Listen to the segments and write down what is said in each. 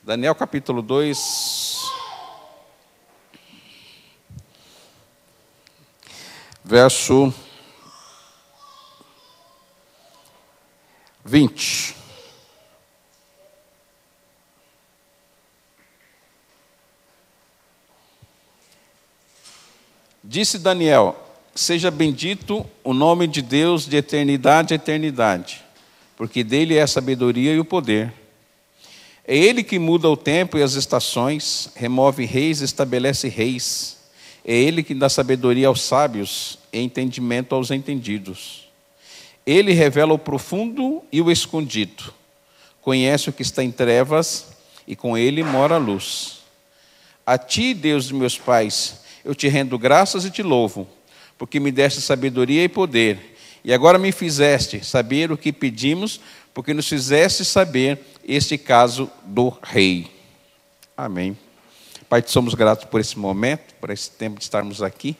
Daniel capítulo 2, verso 20. Disse Daniel: seja bendito o nome de Deus de eternidade a eternidade, porque dele é a sabedoria e o poder. É ele que muda o tempo e as estações, remove reis e estabelece reis. É ele que dá sabedoria aos sábios e entendimento aos entendidos. Ele revela o profundo e o escondido. Conhece o que está em trevas e com ele mora a luz. A ti, Deus de meus pais, eu te rendo graças e te louvo, porque me deste sabedoria e poder. E agora me fizeste saber o que pedimos, porque nos fizeste saber este caso do rei. Amém. Pai, te somos gratos por esse momento, por esse tempo de estarmos aqui.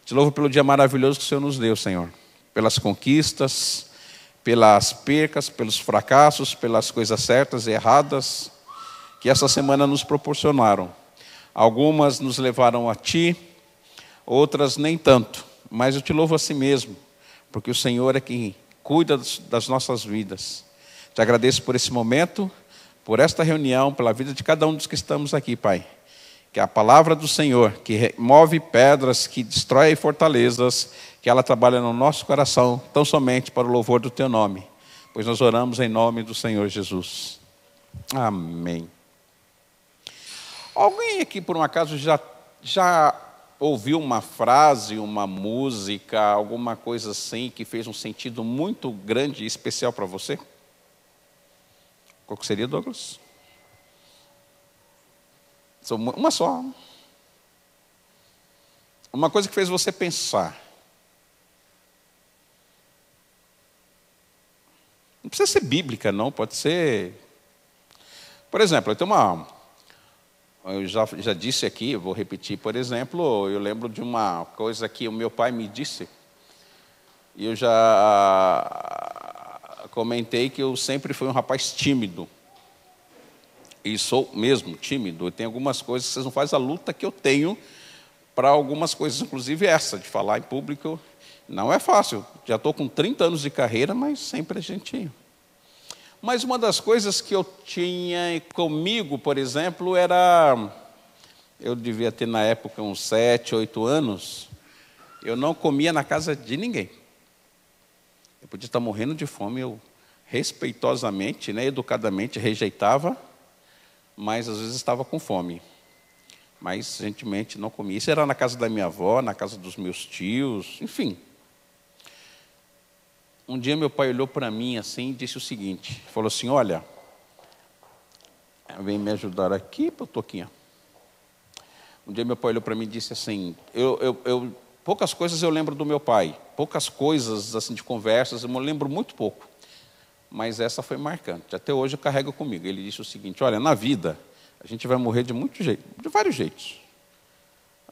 Te louvo pelo dia maravilhoso que o Senhor nos deu, Senhor. Pelas conquistas, pelas percas, pelos fracassos, pelas coisas certas e erradas que essa semana nos proporcionaram. Algumas nos levaram a Ti, outras nem tanto. Mas eu te louvo a Si mesmo, porque o Senhor é quem cuida das nossas vidas. Te agradeço por esse momento, por esta reunião, pela vida de cada um dos que estamos aqui, Pai. Que a palavra do Senhor, que remove pedras, que destrói fortalezas, que ela trabalha no nosso coração, tão somente para o louvor do Teu nome. Pois nós oramos em nome do Senhor Jesus. Amém. Alguém aqui, por um acaso, já ouviu uma frase, uma música, alguma coisa assim, que fez um sentido muito grande e especial para você? Qual que seria, Douglas? Uma só. Uma coisa que fez você pensar. Não precisa ser bíblica, não. Pode ser... Por exemplo, eu já disse aqui, eu vou repetir, por exemplo, eu lembro de uma coisa que o meu pai me disse, e eu já comentei que eu sempre fui um rapaz tímido, e sou mesmo tímido. Tem algumas coisas que vocês não fazem a luta que eu tenho para algumas coisas, inclusive essa, de falar em público, não é fácil. Já estou com 30 anos de carreira, mas sempre a gente... Mas uma das coisas que eu tinha comigo, por exemplo, era... Eu devia ter na época uns 7, 8 anos. Eu não comia na casa de ninguém. Eu podia estar morrendo de fome, eu respeitosamente, educadamente rejeitava, mas às vezes estava com fome. Mas gentilmente não comia. Isso era na casa da minha avó, na casa dos meus tios, enfim. Um dia meu pai olhou para mim assim e disse o seguinte, falou assim: olha, vem me ajudar aqui, Toquinha. Um dia meu pai olhou para mim e disse assim, poucas coisas eu lembro do meu pai, poucas coisas assim de conversas, eu me lembro muito pouco, mas essa foi marcante, até hoje eu carrego comigo. Ele disse o seguinte: olha, na vida a gente vai morrer de vários jeitos.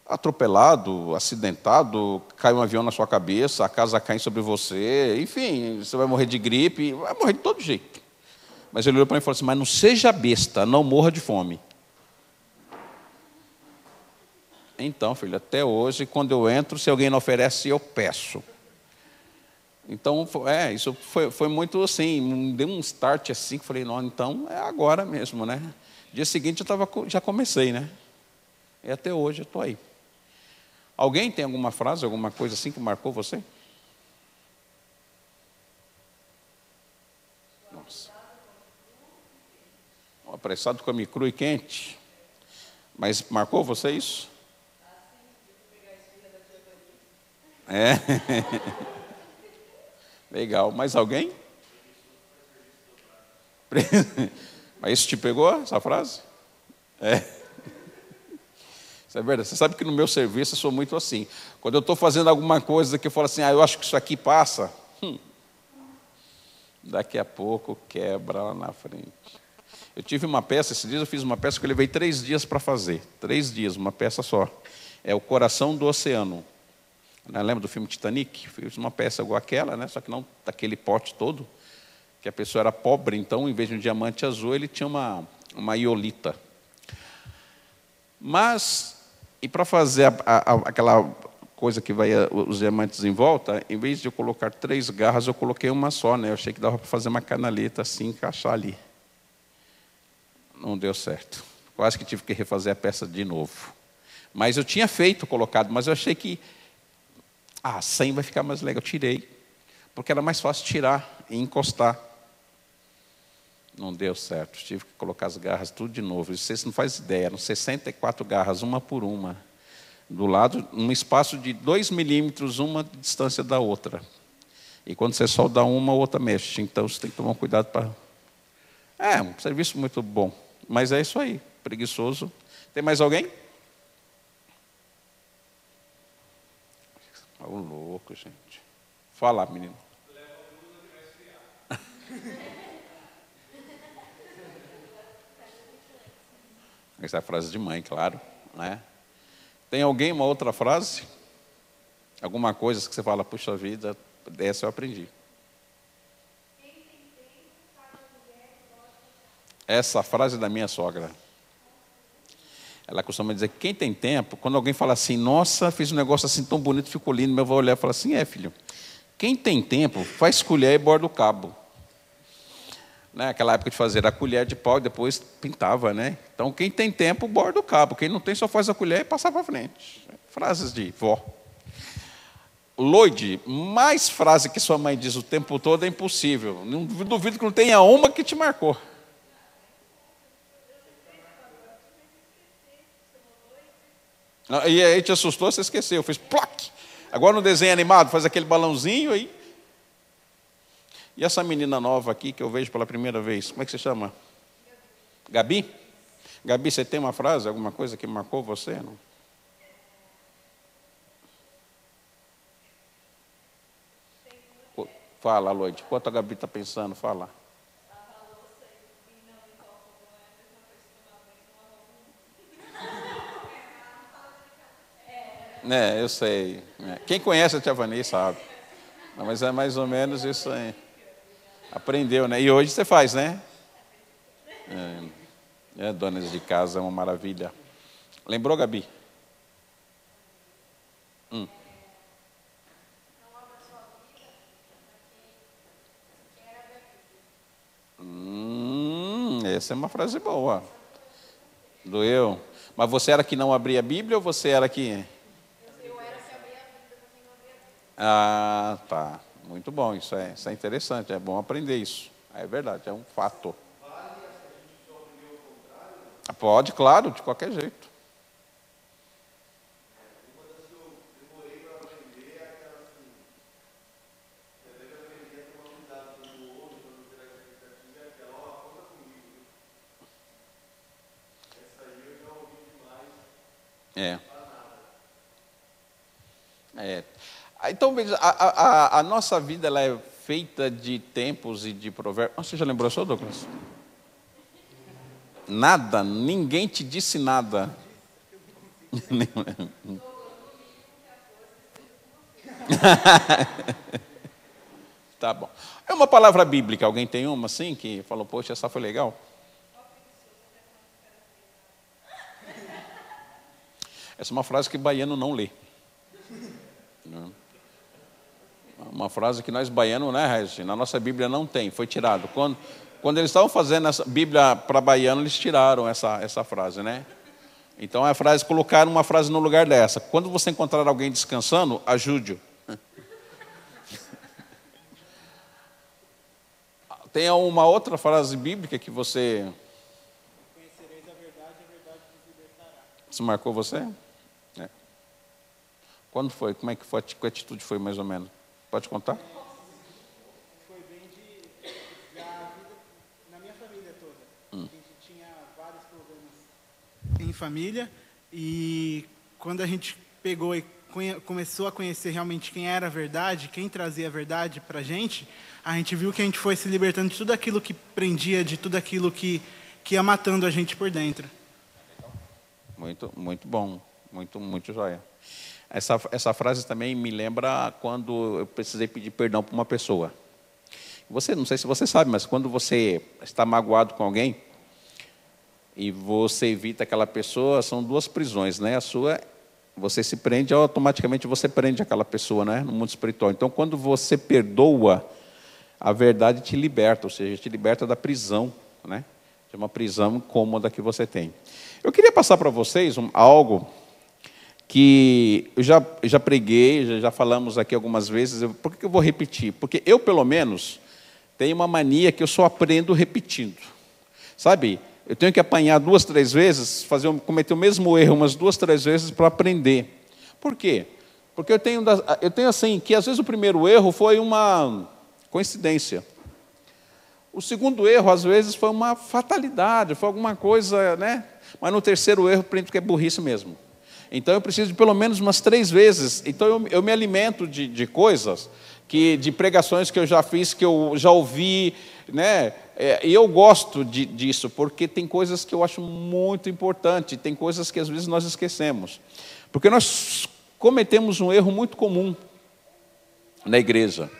Atropelado, acidentado, cai um avião na sua cabeça, a casa cai sobre você, enfim, você vai morrer de gripe, vai morrer de todo jeito. Mas ele olhou para mim e falou assim: mas não seja besta, não morra de fome. Então, filho, até hoje, quando eu entro, se alguém não oferece, eu peço. Então, isso foi muito assim, deu um start assim, que falei: não, então é agora mesmo, né? Dia seguinte já comecei, né? E até hoje eu estou aí. Alguém tem alguma frase, alguma coisa assim que marcou você? Nossa. Apressado, come cru e quente. Mas marcou você isso? É. Legal. Mais alguém? Mas isso te pegou, essa frase? É. É verdade. Você sabe que no meu serviço eu sou muito assim. Quando eu estou fazendo alguma coisa que eu falo assim: eu acho que isso aqui passa, daqui a pouco quebra lá na frente. Eu tive uma peça, esses dias eu fiz uma peça que eu levei 3 dias para fazer. 3 dias, uma peça só. É O Coração do Oceano. Lembra do filme Titanic? Fiz uma peça igual aquela, né? Só que não daquele pote todo, que a pessoa era pobre, então, em vez de um diamante azul, ele tinha uma iolita. Mas, e para fazer aquela coisa que vai os diamantes em volta, em vez de eu colocar 3 garras, eu coloquei uma só, né? Eu achei que dava para fazer uma canaleta assim, encaixar ali. Não deu certo. Quase que tive que refazer a peça de novo. Mas eu tinha colocado, mas eu achei que 100 vai ficar mais legal. Eu tirei, porque era mais fácil tirar e encostar. Não deu certo. Tive que colocar as garras tudo de novo. Vocês não fazem ideia, eram 64 garras, uma por uma. Do lado, num espaço de 2 milímetros, uma distância da outra. E quando você solda uma, a outra mexe. Então você tem que tomar cuidado para... É um serviço muito bom. Mas é isso aí, preguiçoso. Tem mais alguém? Ô, louco, gente. Fala, menino. Essa é a frase de mãe, claro, né? Tem alguém, uma outra frase? Alguma coisa que você fala, puxa vida, essa eu aprendi. Essa frase é da minha sogra. Ela costuma dizer, quem tem tempo, quando alguém fala assim, nossa, fiz um negócio assim tão bonito, ficou lindo, meu avô olhar e fala assim, filho, quem tem tempo, faz colher e borda o cabo. Né? Aquela época de fazer a colher de pau e depois pintava, né? Então, quem tem tempo, borda o cabo. Quem não tem, só faz a colher e passa para frente. Frases de vó. Loide, mais frase que sua mãe diz o tempo todo é impossível. Não duvido que não tenha uma que te marcou. E aí te assustou, você esqueceu. Fez ploc. Agora no desenho animado, faz aquele balãozinho aí. E essa menina nova aqui, que eu vejo pela primeira vez, como é que se chama? Gabi? Gabi, você tem uma frase, alguma coisa que marcou você? Não? Fala, Loide. Enquanto a Gabi está pensando, fala. Eu sei. Quem conhece a tia Vani sabe. Mas é mais ou menos isso aí. Aprendeu, né? E hoje você faz, né? Donas de casa é uma maravilha. Lembrou, Gabi? Essa é uma frase boa. Doeu. Mas você era que não abria a Bíblia ou você era que... Eu era que abria a Bíblia, porque não abria a Bíblia. Tá. Muito bom. Isso é interessante. É bom aprender isso. É verdade, é um fato. Pode, claro, de qualquer jeito. Então, veja, a nossa vida ela é feita de tempos e de provérbios. Você já lembrou só, Douglas? Nada? Ninguém te disse nada? Tá bom. É uma palavra bíblica. Alguém tem uma assim que falou, poxa, essa foi legal? Essa é uma frase que baiano não lê. Uma frase que nós baianos, né, Regis? Na nossa Bíblia não tem, foi tirado. Quando eles estavam fazendo essa Bíblia para baiano, eles tiraram essa frase, né? Então a frase, colocaram uma frase no lugar dessa. Quando você encontrar alguém descansando, ajude-o. Tem uma outra frase bíblica que você... Conhecereis a verdade vos libertará. Isso marcou você? Quando foi? Como é que foi? Que atitude foi, mais ou menos? Pode contar? Foi bem da vida na minha família toda. A gente tinha vários problemas em família e quando a gente pegou e começou a conhecer realmente quem era a verdade, quem trazia a verdade para a gente viu que a gente foi se libertando de tudo aquilo que prendia, de tudo aquilo que ia matando a gente por dentro. Muito, muito bom. Muito, muito joia. Essa frase também me lembra quando eu precisei pedir perdão para uma pessoa. Não sei se você sabe, mas quando você está magoado com alguém, e você evita aquela pessoa, são duas prisões, né? A sua, você se prende, automaticamente você prende aquela pessoa, né? No mundo espiritual. Então, quando você perdoa, a verdade te liberta, ou seja, te liberta da prisão, né? De uma prisão cômoda que você tem. Eu queria passar para vocês algo que eu já preguei, já falamos aqui algumas vezes. Por que eu vou repetir? Porque eu, pelo menos, tenho uma mania que eu só aprendo repetindo. Sabe? Eu tenho que apanhar 2, 3 vezes, cometer o mesmo erro umas 2, 3 vezes para aprender. Por quê? Porque eu tenho assim, que às vezes o primeiro erro foi uma coincidência. O segundo erro, às vezes, foi uma fatalidade, foi alguma coisa, né? Mas no terceiro erro, que é burrice mesmo. Então, eu preciso de pelo menos umas 3 vezes. Então, eu me alimento de coisas, de pregações que eu já fiz, que eu já ouvi, né? E eu gosto disso, porque tem coisas que eu acho muito importante, tem coisas que às vezes nós esquecemos. Porque nós cometemos um erro muito comum na igreja,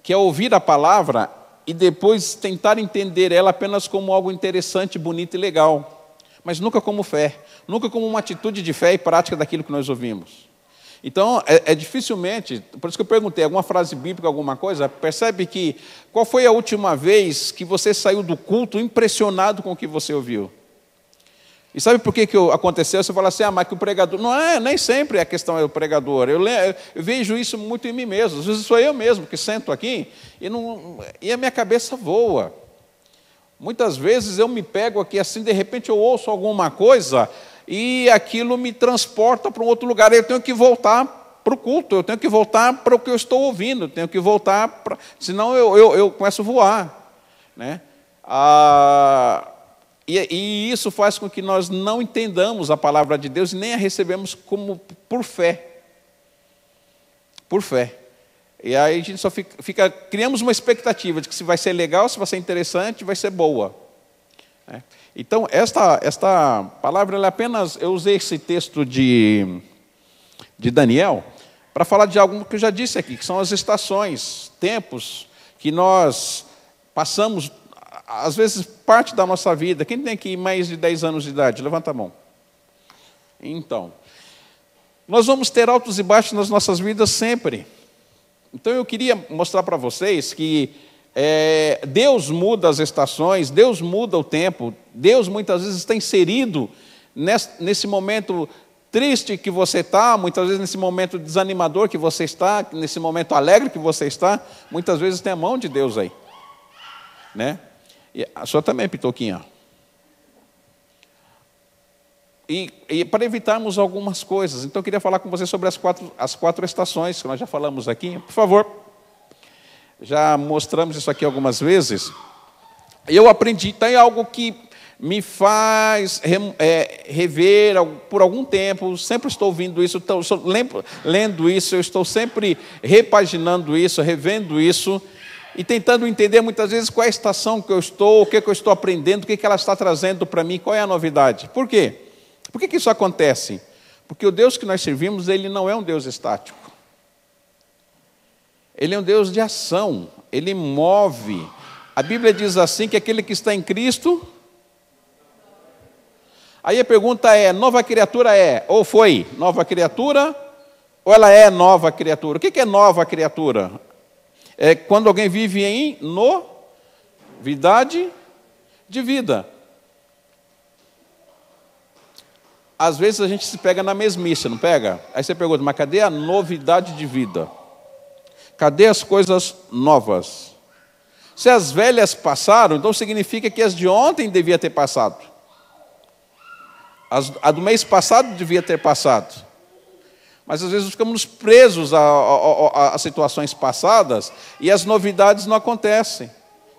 que é ouvir a palavra e depois tentar entender ela apenas como algo interessante, bonito e legal, mas nunca como fé, nunca como uma atitude de fé e prática daquilo que nós ouvimos. Então, dificilmente, por isso que eu perguntei, alguma frase bíblica, alguma coisa, percebe que, qual foi a última vez que você saiu do culto impressionado com o que você ouviu? E sabe por que aconteceu? Você fala assim, mas que o pregador... Não é, nem sempre a questão é o pregador. Eu vejo isso muito em mim mesmo. Às vezes sou eu mesmo que sento aqui e a minha cabeça voa. Muitas vezes eu me pego aqui assim, de repente eu ouço alguma coisa e aquilo me transporta para um outro lugar. Eu tenho que voltar para o culto, eu tenho que voltar para o que eu estou ouvindo, eu tenho que voltar para... Senão eu começo a voar, né? E isso faz com que nós não entendamos a palavra de Deus e nem a recebemos como por fé. Por fé. E aí a gente só criamos uma expectativa de que se vai ser legal, se vai ser interessante, vai ser boa. Então, esta palavra, ela apenas... Eu usei esse texto de Daniel para falar de algo que eu já disse aqui, que são as estações, tempos que nós passamos, às vezes, parte da nossa vida. Quem tem aqui mais de 10 anos de idade? Levanta a mão. Então, nós vamos ter altos e baixos nas nossas vidas sempre. Então, eu queria mostrar para vocês que Deus muda as estações, Deus muda o tempo, Deus muitas vezes está inserido nesse momento triste que você está, muitas vezes nesse momento desanimador que você está, nesse momento alegre que você está, muitas vezes tem a mão de Deus aí. Né? E a sua também, Pitoquinha. E para evitarmos algumas coisas, então eu queria falar com você sobre as quatro estações, que nós já falamos aqui. Por favor. Já mostramos isso aqui algumas vezes. Eu aprendi, tem algo que me faz rever por algum tempo, sempre estou ouvindo isso, lendo isso, eu estou sempre repaginando isso, revendo isso, e tentando entender muitas vezes qual é a estação que eu estou, o que eu estou aprendendo, o que ela está trazendo para mim, qual é a novidade. Por quê? Por que isso acontece? Porque o Deus que nós servimos, ele não é um Deus estático. Ele é um Deus de ação, ele move. A Bíblia diz assim, que aquele que está em Cristo... Aí a pergunta é, nova criatura ou foi nova criatura, ou ela é nova criatura? O que é nova criatura? É quando alguém vive em novidade de vida. Às vezes a gente se pega na mesmice, não pega? Aí você pergunta, mas cadê a novidade de vida? Cadê as coisas novas? Se as velhas passaram, então significa que as de ontem devia ter passado. A do mês passado devia ter passado. Mas às vezes ficamos presos a situações passadas e as novidades não acontecem.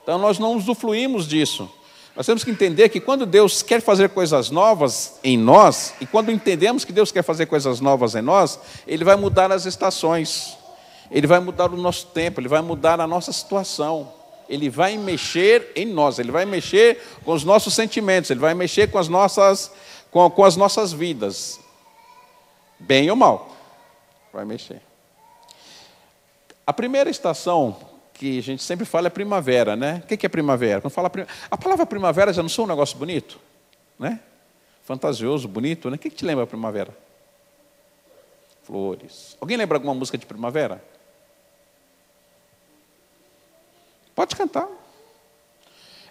Então nós não usufruímos disso. Nós temos que entender que quando Deus quer fazer coisas novas em nós, e quando entendemos que Deus quer fazer coisas novas em nós, Ele vai mudar as estações. Ele vai mudar o nosso tempo, Ele vai mudar a nossa situação. Ele vai mexer em nós, Ele vai mexer com os nossos sentimentos, Ele vai mexer com as nossas vidas. Bem ou mal, vai mexer. A primeira estação que a gente sempre fala é primavera, né? O que é primavera? Quando fala a palavra primavera já não soa um negócio bonito? né? Fantasioso, bonito, né? O que te lembra a primavera? Flores. Alguém lembra alguma música de primavera? Pode cantar.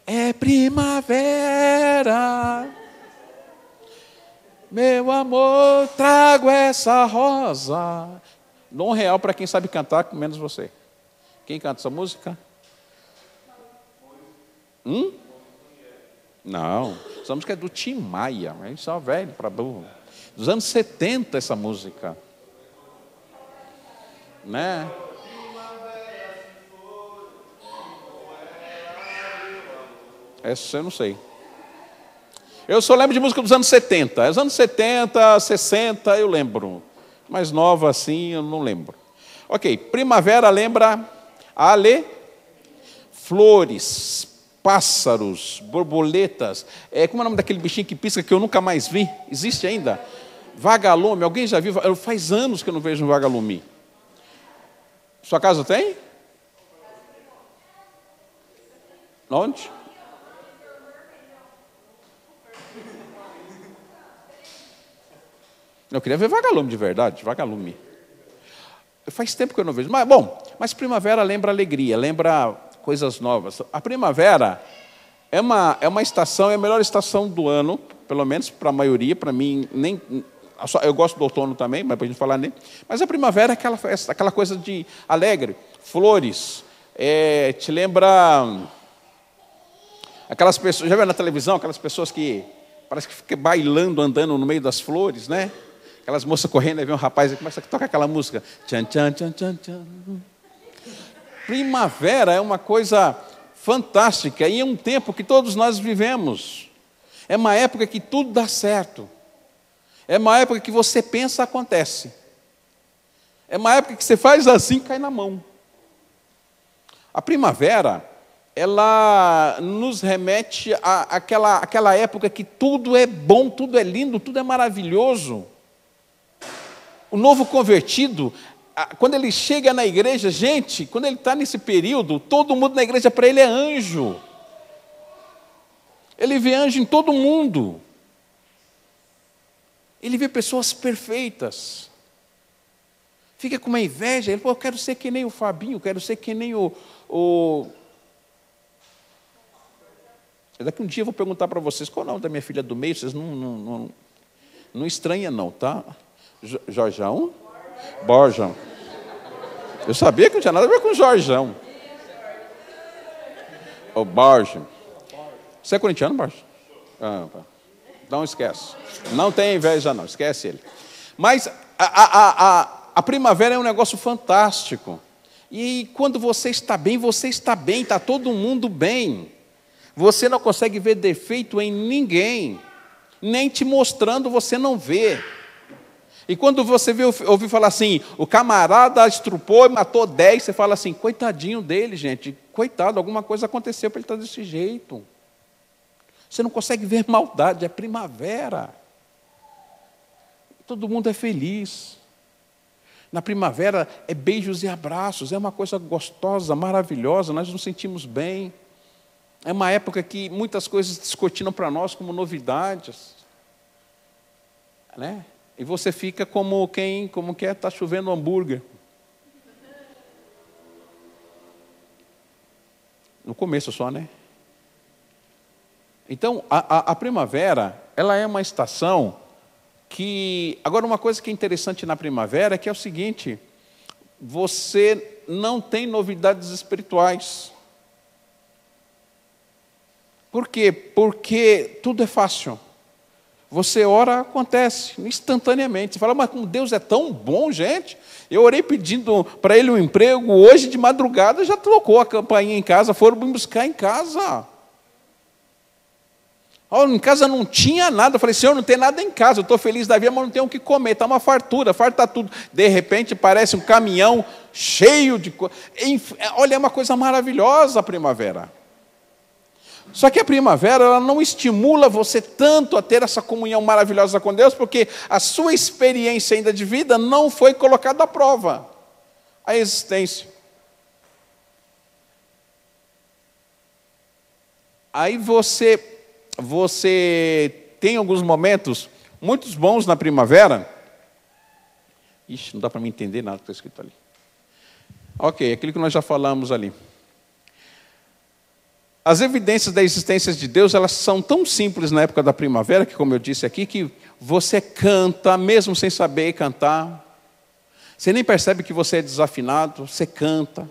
É primavera, meu amor, trago essa rosa. Dou R$1 para quem sabe cantar, menos você. Quem canta essa música? Não, essa música é do Tim Maia, isso é velho para burro. Dos anos 70 essa música. Né? Essa eu não sei. Eu só lembro de música dos anos 70. Os anos 70, 60 eu lembro. Mais nova assim eu não lembro. Ok, primavera lembra flores, pássaros, borboletas. Como é o nome daquele bichinho que pisca que eu nunca mais vi? Existe ainda? Vagalume. Alguém já viu? Faz anos que eu não vejo um vagalume. Sua casa tem? Onde? Eu queria ver vagalume de verdade, vagalume. Faz tempo que eu não vejo. Mas primavera lembra alegria, lembra coisas novas. A primavera é uma estação, é a melhor estação do ano, pelo menos para a maioria, para mim, eu gosto do outono também, mas para a gente falar nem. Mas a primavera é aquela coisa de alegre, flores, te lembra aquelas pessoas, já viu na televisão, aquelas pessoas que parece que ficam bailando, andando no meio das flores, né? Aquelas moças correndo, aí vem um rapaz e começa a tocar aquela música. Tchan, tchan, tchan, tchan, tchan. Primavera é uma coisa fantástica e é um tempo que todos nós vivemos. É uma época que tudo dá certo. É uma época que você pensa, acontece. É uma época que você faz assim, cai na mão. A primavera, ela nos remete àquela época que tudo é bom, tudo é lindo, tudo é maravilhoso. O novo convertido, quando ele chega na igreja, gente, quando ele está nesse período, todo mundo na igreja para ele é anjo. Ele vê anjo em todo mundo. Ele vê pessoas perfeitas. Fica com uma inveja. Ele fala, eu quero ser que nem o Fabinho, quero ser que nem o... Daqui um dia eu vou perguntar para vocês qual é o nome da minha filha do meio. Vocês não estranham não, tá? Jorjão? Borjão. Eu sabia que não tinha nada a ver com Jorjão. O Borjão. Você é corintiano, Borjão? Não esquece. Não tem inveja não, esquece ele. Mas a primavera é um negócio fantástico. E quando você está bem, está todo mundo bem. Você não consegue ver defeito em ninguém. Nem te mostrando, você não vê. E quando você ouve falar assim, o camarada estrupou e matou 10, você fala assim, coitadinho dele, gente. Coitado, alguma coisa aconteceu para ele estar desse jeito. Você não consegue ver maldade, é primavera. Todo mundo é feliz. Na primavera é beijos e abraços, é uma coisa gostosa, maravilhosa, nós nos sentimos bem. É uma época que muitas coisas descortinam para nós como novidades. Né? E você fica como que está chovendo hambúrguer. No começo só, né? Então, a primavera, ela é uma estação que... Agora, uma coisa que é interessante na primavera é que é o seguinte, você não tem novidades espirituais. Por quê? Porque tudo é fácil. Você ora, acontece, instantaneamente. Você fala, mas como Deus é tão bom, gente. Eu orei pedindo para ele um emprego, hoje de madrugada já tocou a campainha em casa, foram me buscar em casa. Em casa não tinha nada. Eu falei, Senhor, não tem nada em casa, eu estou feliz da vida, mas não tenho o que comer, está uma fartura, farta tudo. De repente parece um caminhão cheio de coisa. Olha, é uma coisa maravilhosa a primavera. Só que a primavera, ela não estimula você tanto a ter essa comunhão maravilhosa com Deus, porque a sua experiência ainda de vida não foi colocada à prova. A existência. Aí você tem alguns momentos muito bons na primavera. Ixi, não dá para me entender nada que está escrito ali. Ok, aquilo que nós já falamos ali. As evidências da existência de Deus, elas são tão simples na época da primavera, que como eu disse aqui, que você canta, mesmo sem saber cantar. Você nem percebe que você é desafinado, você canta.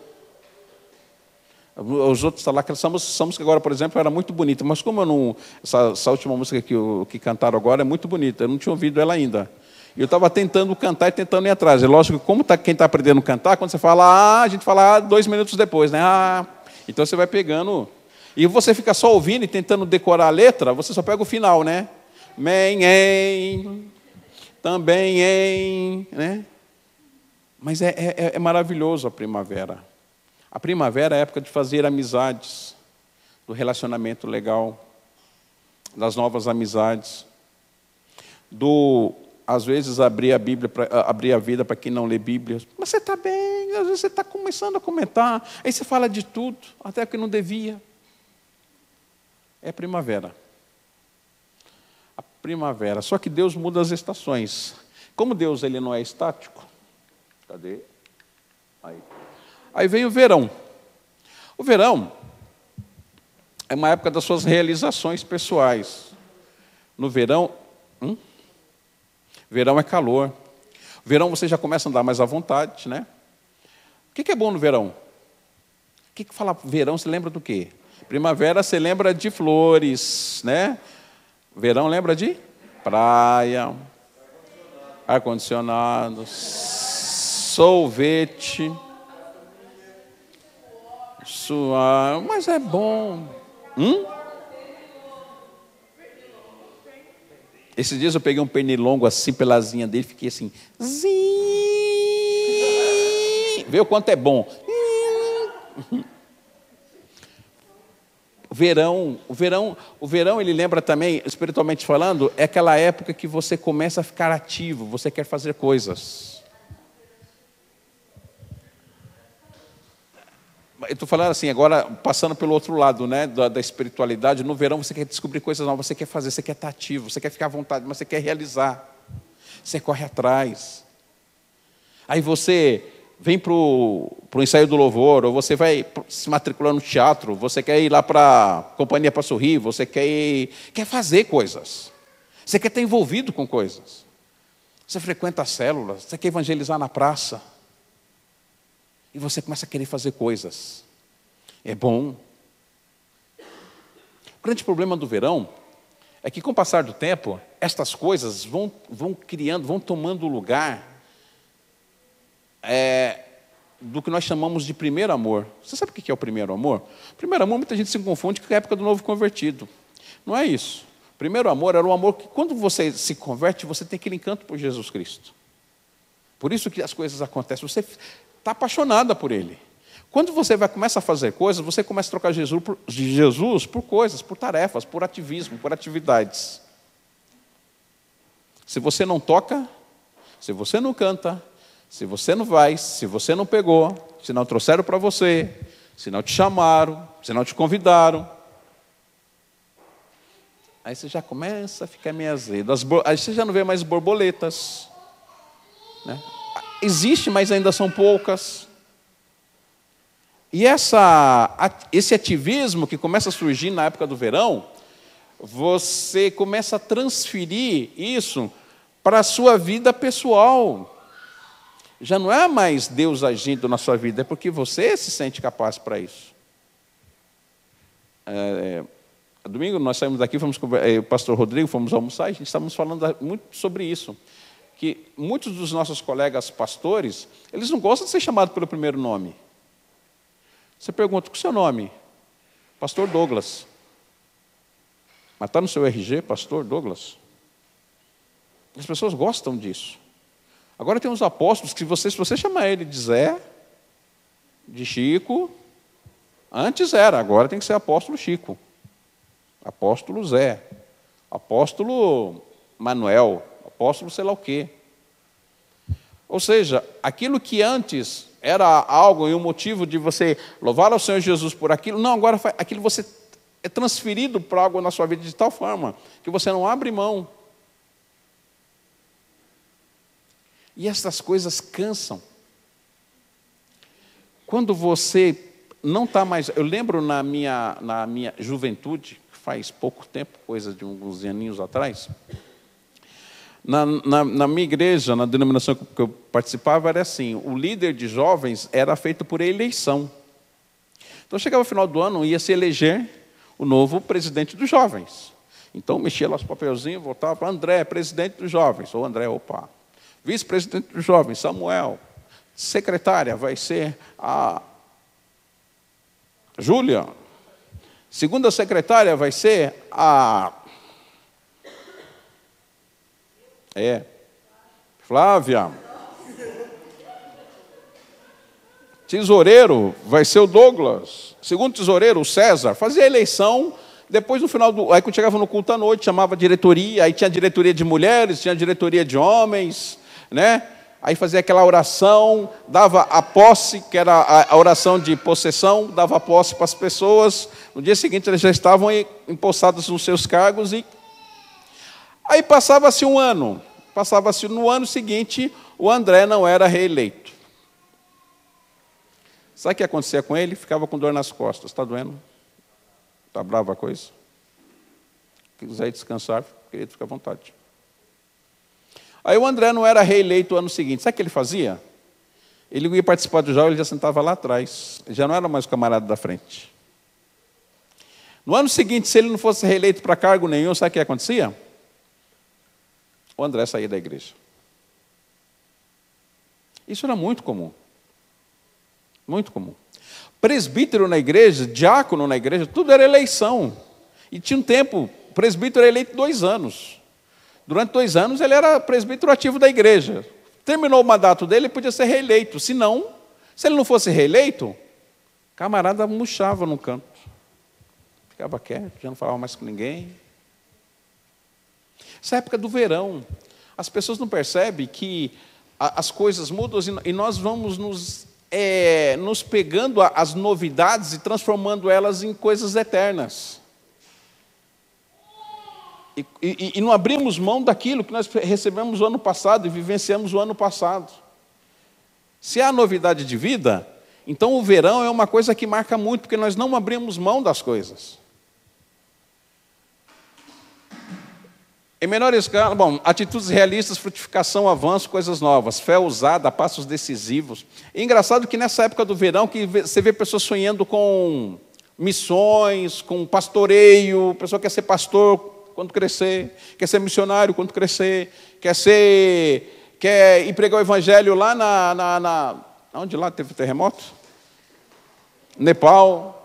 Os outros lá, essa música agora, por exemplo, era muito bonita, mas como eu não... Essa última música que cantaram agora é muito bonita, eu não tinha ouvido ela ainda. E eu estava tentando cantar e tentando ir atrás. É lógico que como quem está aprendendo a cantar, quando você fala a gente fala 2 minutos depois, né? Então você vai pegando... E você fica só ouvindo e tentando decorar a letra, você só pega o final, né? Também, né? Mas é maravilhoso a primavera. A primavera é a época de fazer amizades, do relacionamento legal, das novas amizades, às vezes, abrir a Bíblia, abrir a vida para quem não lê Bíblia. Mas você está bem, às vezes você está começando a comentar, aí você fala de tudo, até que não devia. É primavera. A primavera. Só que Deus muda as estações. Como Deus ele não é estático, cadê? Aí vem o verão. O verão é uma época das suas realizações pessoais. No verão, verão é calor. Verão você já começa a andar mais à vontade, né? O que é bom no verão? O que fala verão, você lembra do quê? Primavera você lembra de flores, né? Verão lembra de praia, ar-condicionado, sorvete, suar, mas é bom. Esses dias eu peguei um pernilongo assim pela asinha dele, fiquei assim, vê o quanto é bom. O verão, ele lembra também, espiritualmente falando, é aquela época que você começa a ficar ativo, você quer fazer coisas. Eu estou falando assim, agora passando pelo outro lado, né, da espiritualidade. No verão você quer descobrir coisas novas, você quer fazer, você quer estar ativo, você quer ficar à vontade, mas você quer realizar. Você corre atrás. Aí você vem para o ensaio do louvor, ou você vai se matricular no teatro, você quer ir lá para a Companhia para Sorrir, você quer fazer coisas. Você quer estar envolvido com coisas. Você frequenta as células, você quer evangelizar na praça. E você começa a querer fazer coisas. É bom. O grande problema do verão é que, com o passar do tempo, estas coisas vão criando, vão tomando lugar do que nós chamamos de primeiro amor. Você sabe o que é o primeiro amor? O primeiro amor, muita gente se confunde com a época do novo convertido. Não é isso. O primeiro amor era um amor que, quando você se converte, você tem aquele encanto por Jesus Cristo. Por isso que as coisas acontecem. Você está apaixonada por Ele. Quando você começa a fazer coisas, você começa a trocar Jesus por coisas, por tarefas, por ativismo, por atividades. Se você não toca, se você não canta, se você não vai, se você não pegou, se não trouxeram para você, se não te chamaram, se não te convidaram, aí você já começa a ficar meio azedo. Aí você já não vê mais borboletas, né? Existe, mas ainda são poucas. E esse ativismo que começa a surgir na época do verão, você começa a transferir isso para a sua vida pessoal. Já não é mais Deus agindo na sua vida, é porque você se sente capaz para isso. Domingo nós saímos daqui, fomos com o pastor Rodrigo, fomos almoçar, e a gente estávamos falando muito sobre isso. Que muitos dos nossos colegas pastores, eles não gostam de ser chamados pelo primeiro nome. Você pergunta, qual é o seu nome? Pastor Douglas. Mas está no seu RG, Pastor Douglas? As pessoas gostam disso. Agora tem uns apóstolos que se você chamar ele de Zé, de Chico, antes era, agora tem que ser apóstolo Chico, apóstolo Zé, apóstolo Manuel, apóstolo sei lá o quê. Ou seja, aquilo que antes era algo e um motivo de você louvar ao Senhor Jesus por aquilo, não, agora aquilo você é transferido para algo na sua vida de tal forma que você não abre mão. E essas coisas cansam. Quando você não está mais... Eu lembro na minha juventude, faz pouco tempo, coisa de uns aninhos atrás, na minha igreja, na denominação que eu participava, era assim, o líder de jovens era feito por eleição. Então, chegava o final do ano, ia se eleger o novo presidente dos jovens. Então, mexia lá os papelzinhos, voltava para André, presidente dos jovens. Ou André, opa. Vice-presidente dos jovens, Samuel. Secretária vai ser a Júlia. Segunda secretária vai ser a... Flávia. Tesoureiro vai ser o Douglas. Segundo tesoureiro, o César. Fazia a eleição, depois no final do... Aí quando chegava no culto à noite, chamava diretoria, aí tinha diretoria de mulheres, tinha diretoria de homens, né? Aí fazia aquela oração, dava a posse, que era a oração de possessão, dava a posse para as pessoas. No dia seguinte, eles já estavam empossados nos seus cargos. E aí passava-se um ano. Passava-se no ano seguinte, o André não era reeleito. Sabe o que acontecia com ele? Ficava com dor nas costas. Está doendo? Está brava a coisa? Se quiser descansar, querido, fica à vontade. Aí o André não era reeleito o ano seguinte. Sabe o que ele fazia? Ele ia participar do jovem, ele já sentava lá atrás. Ele já não era mais o camarada da frente. No ano seguinte, se ele não fosse reeleito para cargo nenhum, sabe o que acontecia? O André saía da igreja. Isso era muito comum. Muito comum. Presbítero na igreja, diácono na igreja, tudo era eleição. E tinha um tempo, o presbítero era eleito 2 anos. Durante 2 anos ele era presbítero ativo da igreja. Terminou o mandato dele, ele podia ser reeleito. Se ele não fosse reeleito, o camarada murchava no canto. Ficava quieto, já não falava mais com ninguém. Essa época do verão, as pessoas não percebem que as coisas mudam e nós vamos nos pegando as novidades e transformando elas em coisas eternas. E não abrimos mão daquilo que nós recebemos o ano passado e vivenciamos o ano passado. Se há novidade de vida, então o verão é uma coisa que marca muito, porque nós não abrimos mão das coisas. Em menor escala, atitudes realistas, frutificação, avanço, coisas novas, fé ousada, passos decisivos. É engraçado que nessa época do verão, que você vê pessoas sonhando com missões, com pastoreio, a pessoa quer ser pastor quando crescer, quer ser missionário quando crescer, quer ir pregar o evangelho lá onde lá teve terremoto? Nepal.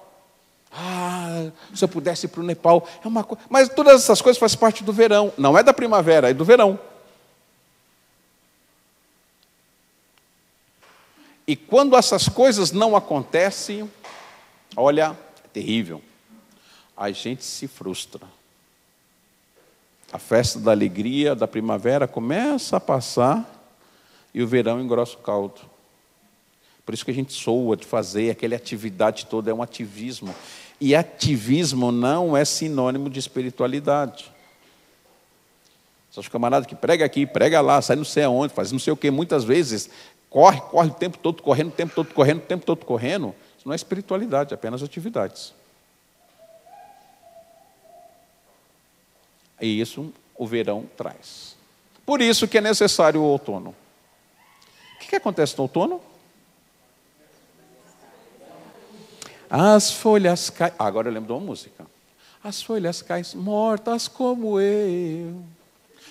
Se eu pudesse ir para o Nepal, é uma coisa. Mas todas essas coisas fazem parte do verão. Não é da primavera, é do verão. E quando essas coisas não acontecem, olha, é terrível. A gente se frustra. A festa da alegria da primavera começa a passar e o verão engrossa o caldo. Por isso que a gente soa de fazer aquela atividade toda, é um ativismo. E ativismo não é sinônimo de espiritualidade. São os camaradas que prega aqui, prega lá, sai não sei aonde, faz não sei o quê. Muitas vezes corre o tempo todo correndo, o tempo todo correndo, o tempo todo correndo. Isso não é espiritualidade, é apenas atividades. E isso o verão traz. Por isso que é necessário o outono. O que acontece no outono? As folhas caem... Agora eu lembro de uma música. As folhas caem mortas como eu,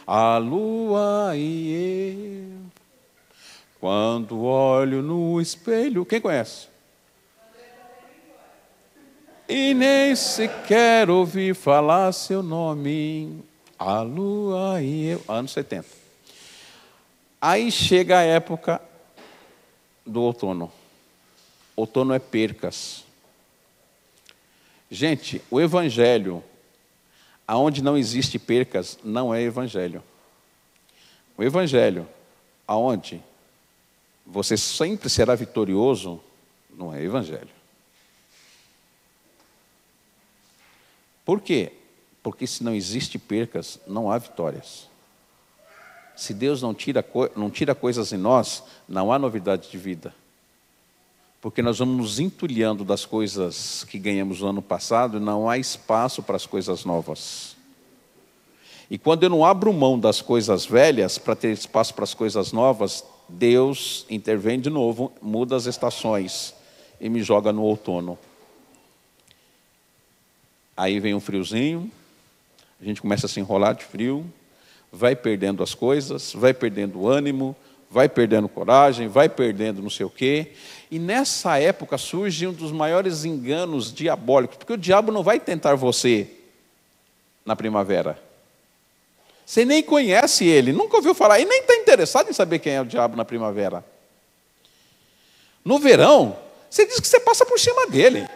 a lua e eu. Quando olho no espelho... Quem conhece? E nem sequer ouvi falar seu nome, a lua e eu. Anos 70. Aí chega a época do outono. Outono é percas. Gente, o evangelho, aonde não existe percas, não é evangelho. O evangelho, aonde você sempre será vitorioso, não é evangelho. Por quê? Porque se não existe percas, não há vitórias. Se Deus não tira coisas em nós, não há novidade de vida. Porque nós vamos nos entulhando das coisas que ganhamos no ano passado e não há espaço para as coisas novas. E quando eu não abro mão das coisas velhas para ter espaço para as coisas novas, Deus intervém de novo, muda as estações e me joga no outono. Aí vem um friozinho, a gente começa a se enrolar de frio, vai perdendo as coisas, vai perdendo o ânimo, vai perdendo coragem, vai perdendo não sei o quê. E nessa época surge um dos maiores enganos diabólicos, porque o diabo não vai tentar você na primavera. Você nem conhece ele, nunca ouviu falar, e nem está interessado em saber quem é o diabo na primavera. No verão, você diz que você passa por cima dele.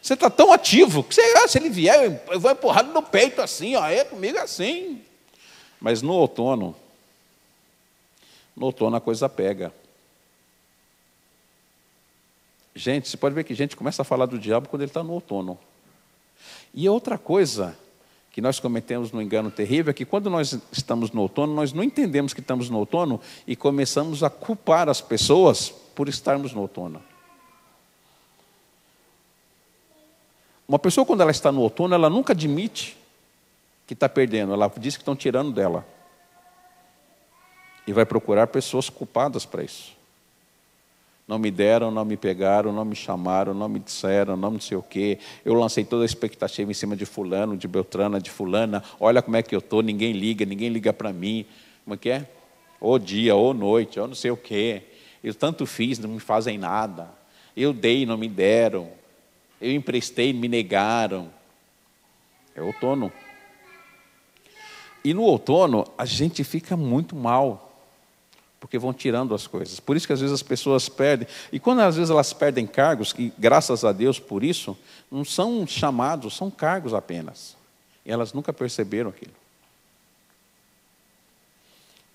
Você está tão ativo, que se ele vier, eu vou empurrado no peito assim, ó, é comigo assim. Mas no outono a coisa pega. Gente, você pode ver que a gente começa a falar do diabo quando ele está no outono. E outra coisa que nós cometemos no engano terrível é que quando nós estamos no outono, nós não entendemos que estamos no outono e começamos a culpar as pessoas por estarmos no outono. Uma pessoa, quando ela está no outono, ela nunca admite que está perdendo, ela diz que estão tirando dela. E vai procurar pessoas culpadas para isso. Não me deram, não me pegaram, não me chamaram, não me disseram, não sei o quê. Eu lancei toda a expectativa em cima de fulano, de Beltrana, de fulana. Olha como é que eu estou, ninguém liga para mim. Como é que é? Ou dia, ou noite, ou não sei o quê. Eu tanto fiz, não me fazem nada. Eu dei, não me deram. Eu emprestei, me negaram. É outono. E no outono, a gente fica muito mal. Porque vão tirando as coisas. Por isso que às vezes as pessoas perdem. E quando às vezes elas perdem cargos, que graças a Deus por isso, não são chamados, são cargos apenas. E elas nunca perceberam aquilo.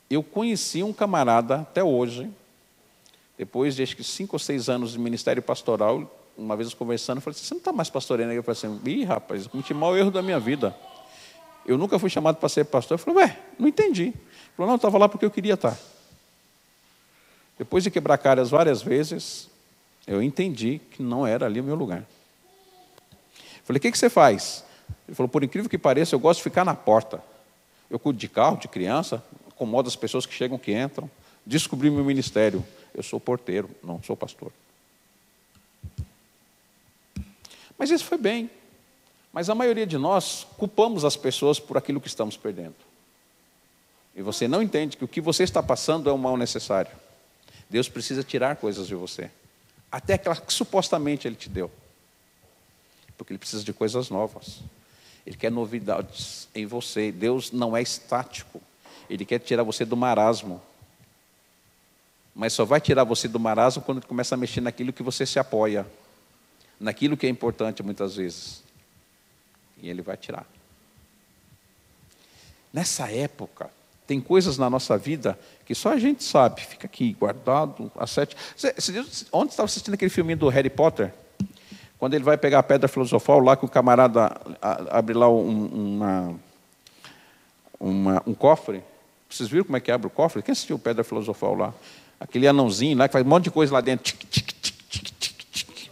Eu conheci um camarada até hoje, depois de acho que 5 ou 6 anos de ministério pastoral, uma vez conversando, eu falei assim, você não está mais pastoreando? Eu falei assim, ih rapaz, cometi o maior erro da minha vida. Eu nunca fui chamado para ser pastor. Eu falei, não entendi. Ele falou, não, eu estava lá porque eu queria estar. Depois de quebrar caras várias vezes, eu entendi que não era ali o meu lugar. Falei, o que você faz? Ele falou, por incrível que pareça, eu gosto de ficar na porta. Eu cuido de carro, de criança, acomodo as pessoas que chegam, que entram. Descobri meu ministério. Eu sou porteiro, não sou pastor. Mas isso foi bem. Mas a maioria de nós culpamos as pessoas por aquilo que estamos perdendo. E você não entende que o que você está passando é um mal necessário. Deus precisa tirar coisas de você. Até aquelas que supostamente Ele te deu. Porque Ele precisa de coisas novas. Ele quer novidades em você. Deus não é estático. Ele quer tirar você do marasmo. Mas só vai tirar você do marasmo quando Ele começa a mexer naquilo que você se apoia. Naquilo que é importante muitas vezes. E Ele vai tirar. Nessa época, tem coisas na nossa vida que só a gente sabe. Fica aqui, guardado, a 7. Ontem estava assistindo aquele filminho do Harry Potter? Quando ele vai pegar a pedra filosofal, lá que o camarada abre lá um cofre. Vocês viram como é que abre o cofre? Quem assistiu Pedra Filosofal lá? Aquele anãozinho lá que faz um monte de coisa lá dentro. Tic, tic, tic, tic, tic, tic.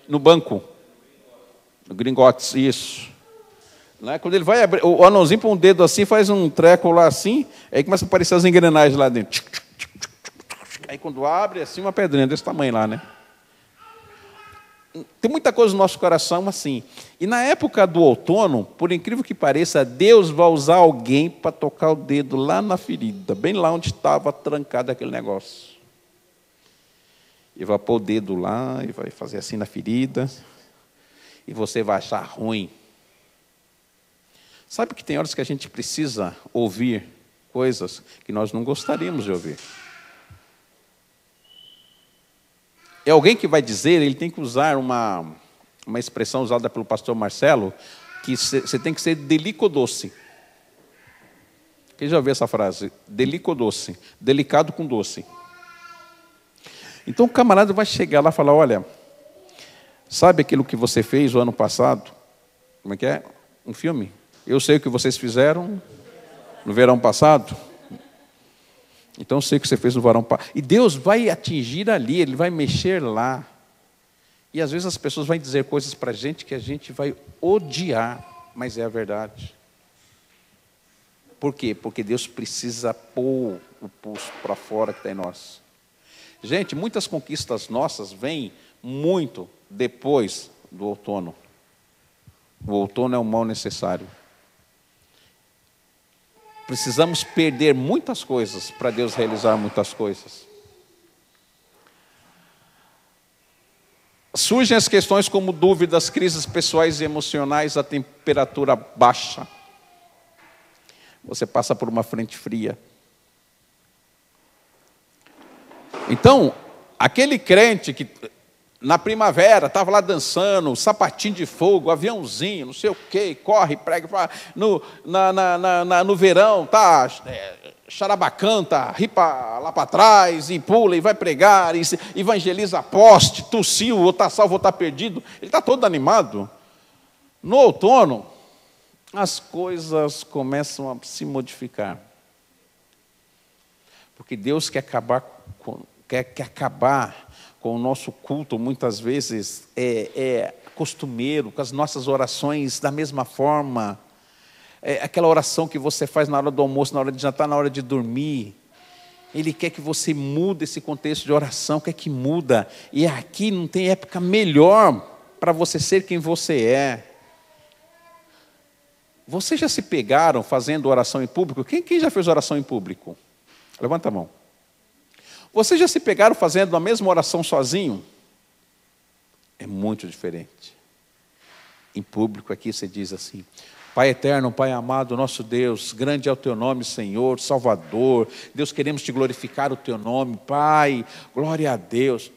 No banco. No Gringotts, isso. Quando ele vai abrir, o anãozinho põe um dedo assim, faz um treco lá assim, aí começa a aparecer as engrenagens lá dentro. Aí quando abre, assim, uma pedrinha desse tamanho lá, né? Tem muita coisa no nosso coração assim. E na época do outono, por incrível que pareça, Deus vai usar alguém para tocar o dedo lá na ferida, bem lá onde estava trancado aquele negócio. E vai pôr o dedo lá, e vai fazer assim na ferida, e você vai achar ruim. Sabe que tem horas que a gente precisa ouvir coisas que nós não gostaríamos de ouvir. É alguém que vai dizer, ele tem que usar uma expressão usada pelo pastor Marcelo, que você tem que ser delicodoce. Quem já ouviu essa frase? Delicodoce. Delicado com doce. Então o camarada vai chegar lá e falar, olha, Sabe aquilo que você fez o ano passado? Como é que é? Um filme. Eu sei o que vocês fizeram no verão passado. Então eu sei o que você fez no verão passado. E Deus vai atingir ali, Ele vai mexer lá. E às vezes as pessoas vão dizer coisas para a gente que a gente vai odiar, mas é a verdade. Por quê? Porque Deus precisa pôr o pulso para fora que está em nós. Gente, muitas conquistas nossas vêm muito depois do outono. O outono é o mal necessário. Precisamos perder muitas coisas para Deus realizar muitas coisas. Surgem as questões como dúvidas, crises pessoais e emocionais, a temperatura baixa. Você passa por uma frente fria. Então, aquele crente que na primavera estava lá dançando, sapatinho de fogo, aviãozinho, não sei o quê, corre, prega, no verão, tá charabacanta, ripa lá para trás, e pula, e vai pregar, e evangeliza poste, tossiu, ou está salvo ou está perdido, ele está todo animado. No outono, as coisas começam a se modificar. Porque Deus quer acabar com o nosso culto, muitas vezes, costumeiro, com as nossas orações da mesma forma. Aquela oração que você faz na hora do almoço, na hora de jantar, na hora de dormir. Ele quer que você mude esse contexto de oração, quer que muda. E aqui não tem época melhor para você ser quem você é. Vocês já se pegaram fazendo oração em público? Quem já fez oração em público? Levanta a mão. Vocês já se pegaram fazendo a mesma oração sozinho? É muito diferente. Em público aqui você diz assim: Pai eterno, Pai amado, nosso Deus, grande é o teu nome, Senhor, Salvador. Deus, queremos te glorificar o teu nome, Pai, glória a Deus.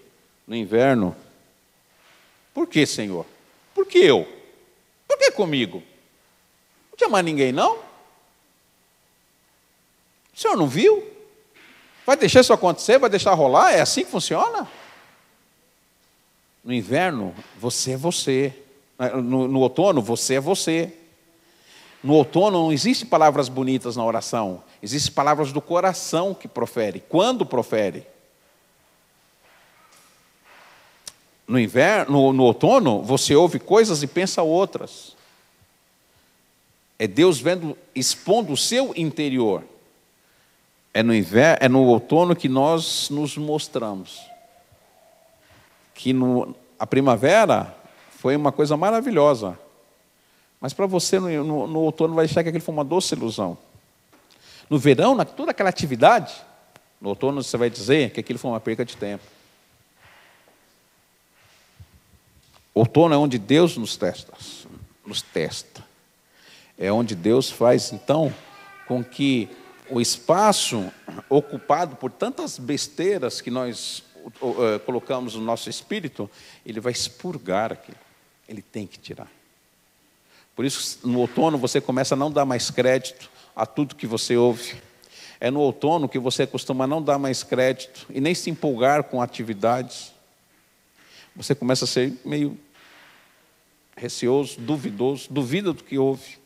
No inverno, por que, Senhor? Por que eu? Por que comigo? Não tinha mais ninguém, não? O senhor não viu? Vai deixar isso acontecer? Vai deixar rolar? É assim que funciona? No inverno, você é você. No outono, você é você. No outono não existem palavras bonitas na oração. Existem palavras do coração que profere. Quando profere? No inverno, no outono, você ouve coisas e pensa outras. É Deus expondo o seu interior. É no outono que nós nos mostramos. Que a primavera foi uma coisa maravilhosa. Mas para você, no outono, vai achar que aquilo foi uma doce ilusão. No verão, toda aquela atividade, no outono você vai dizer que aquilo foi uma perca de tempo. Outono é onde Deus nos testa. É onde Deus faz, então, com que o espaço ocupado por tantas besteiras que nós colocamos no nosso espírito, ele vai expurgar aquilo. Ele tem que tirar. Por isso, no outono, você começa a não dar mais crédito a tudo que você ouve. É no outono que você costuma não dar mais crédito e nem se empolgar com atividades. Você começa a ser meio receoso, duvidoso, duvida do que ouve.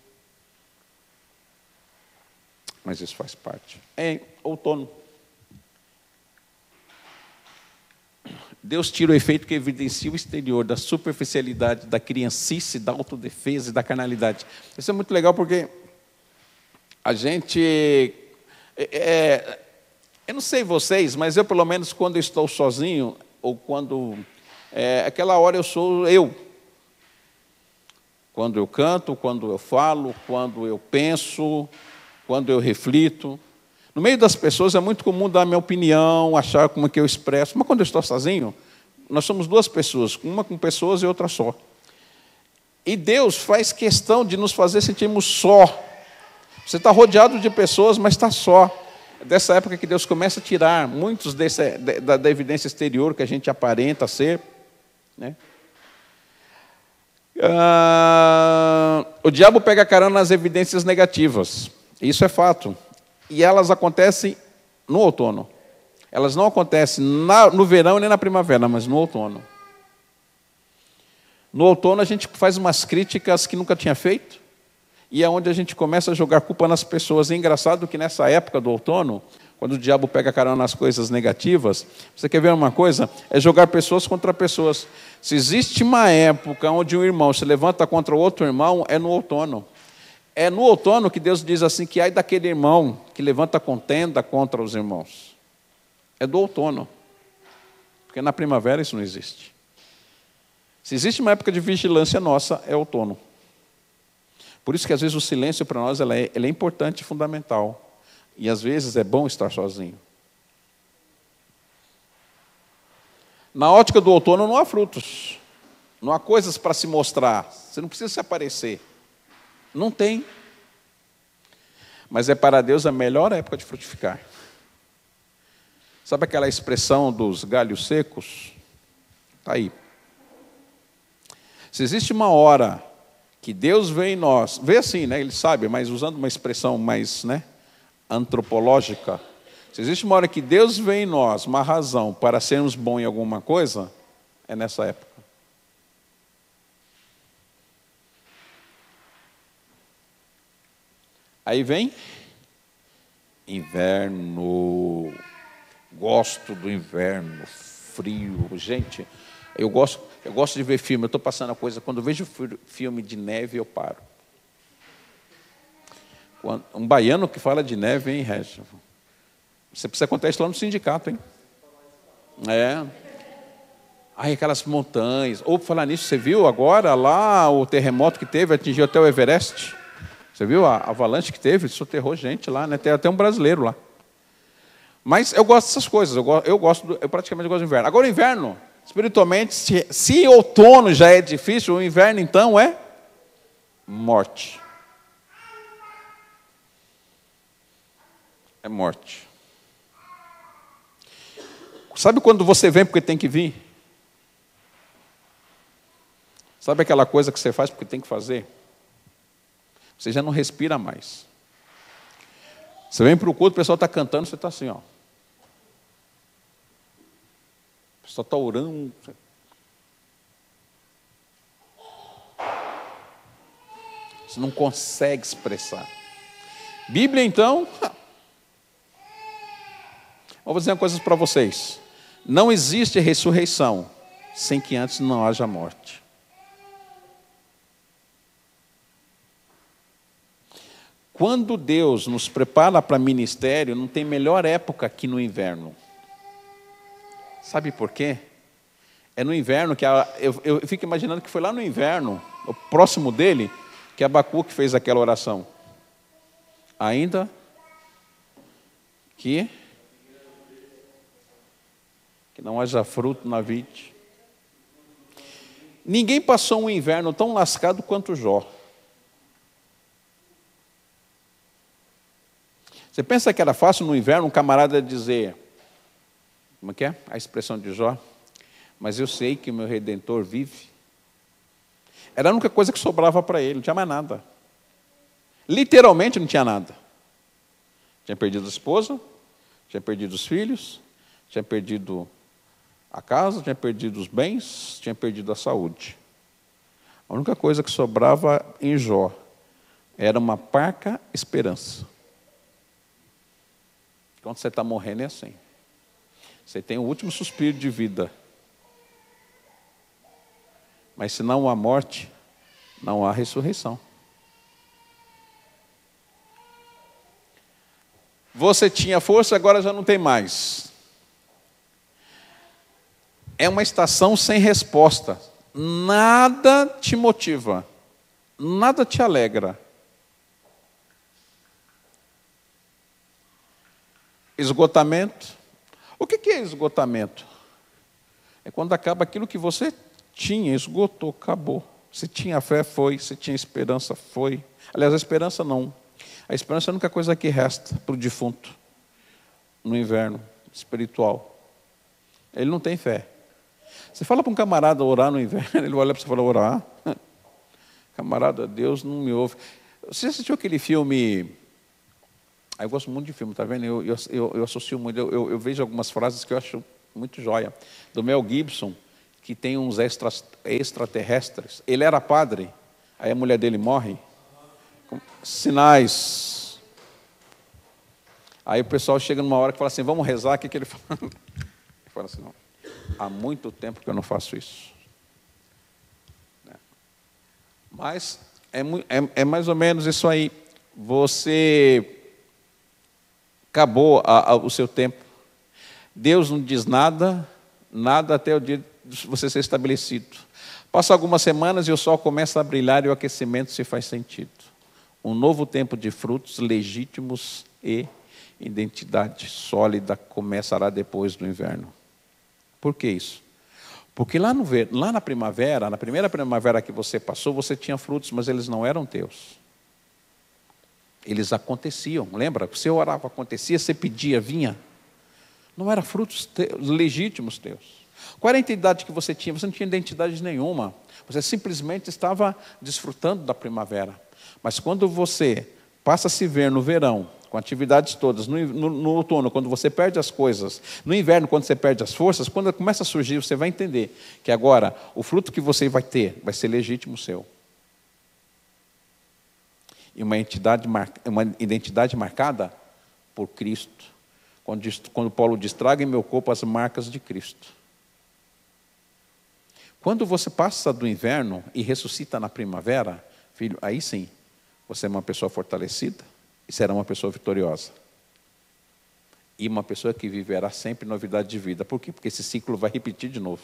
Mas isso faz parte. É outono. Deus tira o efeito que evidencia o exterior, da superficialidade, da criancice, da autodefesa e da carnalidade. Isso é muito legal porque a gente... eu não sei vocês, mas eu, pelo menos, quando eu estou sozinho, ou quando... aquela hora eu sou eu. Quando eu canto, quando eu falo, quando eu penso, quando eu reflito. No meio das pessoas é muito comum dar a minha opinião, achar como é que eu expresso. Mas quando eu estou sozinho, nós somos duas pessoas, uma com pessoas e outra só. E Deus faz questão de nos fazer sentirmos só. Você está rodeado de pessoas, mas está só. É dessa época que Deus começa a tirar muitos da evidência exterior que a gente aparenta ser. Né? O diabo pega carona nas evidências negativas. Isso é fato. E elas acontecem no outono. Elas não acontecem no verão nem na primavera, mas no outono. No outono a gente faz umas críticas que nunca tinha feito, e é onde a gente começa a jogar culpa nas pessoas. É engraçado que nessa época do outono, quando o diabo pega carona nas coisas negativas, você quer ver uma coisa? É jogar pessoas contra pessoas. Se existe uma época onde um irmão se levanta contra o outro irmão, é no outono. É no outono que Deus diz assim, que ai daquele irmão que levanta contenda contra os irmãos. É do outono. Porque na primavera isso não existe. Se existe uma época de vigilância nossa, é outono. Por isso que às vezes o silêncio para nós ele é importante e fundamental. E às vezes é bom estar sozinho. Na ótica do outono não há frutos. Não há coisas para se mostrar. Você não precisa se aparecer. Não tem. Mas é para Deus a melhor época de frutificar. Sabe aquela expressão dos galhos secos? Está aí. Se existe uma hora que Deus vê em nós, vê assim, né? Ele sabe, mas usando uma expressão mais, né, antropológica. Se existe uma hora que Deus vê em nós uma razão para sermos bons em alguma coisa, é nessa época. Aí vem inverno. Gosto do inverno, frio. Gente, eu gosto de ver filme. Eu estou passando a coisa, quando eu vejo filme de neve, eu paro. Um baiano que fala de neve, hein, Régio? Você precisa contar isso lá no sindicato, hein? É. Ai, aquelas montanhas. Ou, por falar nisso, você viu agora lá o terremoto que teve, atingiu até o Everest? Você viu a avalanche que teve? Soterrou gente lá, né? Tem até um brasileiro lá. Mas eu gosto dessas coisas, eu praticamente gosto do inverno. Agora o inverno, espiritualmente, se outono já é difícil, o inverno então é morte. É morte. Sabe quando você vem porque tem que vir? Sabe aquela coisa que você faz porque tem que fazer? Você já não respira mais. Você vem para o culto, o pessoal está cantando, você está assim, ó. O pessoal está orando. Você não consegue expressar. Bíblia, então. Vou dizer uma coisa para vocês. Não existe ressurreição sem que antes não haja morte. Quando Deus nos prepara para ministério, não tem melhor época que no inverno. Sabe por quê? É no inverno que eu fico imaginando que foi lá no inverno, próximo dele, que Abacuque fez aquela oração. Ainda que não haja fruto na vide. Ninguém passou um inverno tão lascado quanto Jó. Você pensa que era fácil no inverno um camarada dizer, como é que é a expressão de Jó? Mas eu sei que o meu Redentor vive. Era a única coisa que sobrava para ele, não tinha mais nada. Literalmente não tinha nada. Tinha perdido a esposa, tinha perdido os filhos, tinha perdido a casa, tinha perdido os bens, tinha perdido a saúde. A única coisa que sobrava em Jó era uma parca esperança. Quando você está morrendo é assim. Você tem o último suspiro de vida. Mas se não há morte, não há ressurreição. Você tinha força, agora já não tem mais. É uma estação sem resposta. Nada te motiva. Nada te alegra. Esgotamento. O que é esgotamento? É quando acaba aquilo que você tinha, esgotou, acabou. Se tinha fé, foi. Se tinha esperança, foi. Aliás, a esperança não. A esperança é a única coisa que resta para o defunto no inverno espiritual. Ele não tem fé. Você fala para um camarada orar no inverno, ele olha para você e fala, orar? Camarada, Deus não me ouve. Você assistiu aquele filme... Eu gosto muito de filme, tá vendo? Eu associo muito, eu vejo algumas frases que eu acho muito joia. Do Mel Gibson, que tem uns extraterrestres. Ele era padre, aí a mulher dele morre. Sinais. Aí o pessoal chega numa hora que fala assim, vamos rezar, o que ele fala? Ele fala assim, não, há muito tempo que eu não faço isso. Mas é mais ou menos isso aí. Você acabou o seu tempo. Deus não diz nada até o dia de você ser estabelecido. Passa algumas semanas e o sol começa a brilhar e o aquecimento se faz sentido. Um novo tempo de frutos legítimos e identidade sólida começará depois do inverno. Por que isso? Porque lá na primavera, na primeira primavera que você passou, você tinha frutos, mas eles não eram teus. Eles aconteciam, lembra? Você orava, acontecia, você pedia, vinha. Não eram frutos legítimos teus. Qual era a identidade que você tinha? Você não tinha identidade nenhuma. Você simplesmente estava desfrutando da primavera. Mas quando você passa a se ver no verão, com atividades todas, no outono, quando você perde as coisas, no inverno, quando você perde as forças, quando começa a surgir, você vai entender que agora o fruto que você vai ter vai ser legítimo seu. E uma identidade marcada por Cristo. Quando Paulo diz, traga em meu corpo as marcas de Cristo. Quando você passa do inverno e ressuscita na primavera, filho, aí sim, você é uma pessoa fortalecida e será uma pessoa vitoriosa. E uma pessoa que viverá sempre novidade de vida. Por quê? Porque esse ciclo vai repetir de novo.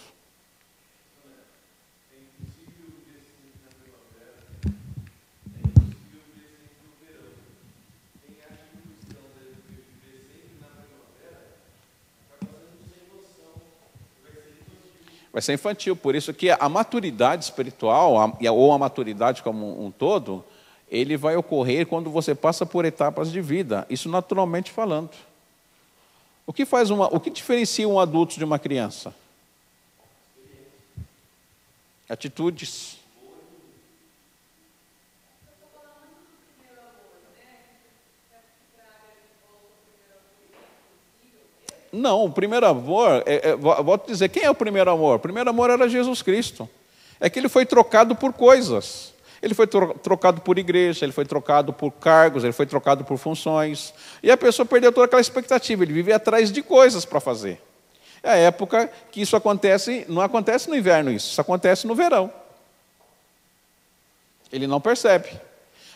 Vai ser infantil, por isso que a maturidade espiritual, ou a maturidade como um todo, ele vai ocorrer quando você passa por etapas de vida, isso naturalmente falando. O que diferencia um adulto de uma criança? Atitudes. Não, o primeiro amor, volto a dizer, quem é o primeiro amor? O primeiro amor era Jesus Cristo. É que ele foi trocado por coisas. Ele foi trocado por igreja, ele foi trocado por cargos, ele foi trocado por funções. E a pessoa perdeu toda aquela expectativa, ele vivia atrás de coisas para fazer. É a época que isso acontece, não acontece no inverno isso acontece no verão. Ele não percebe.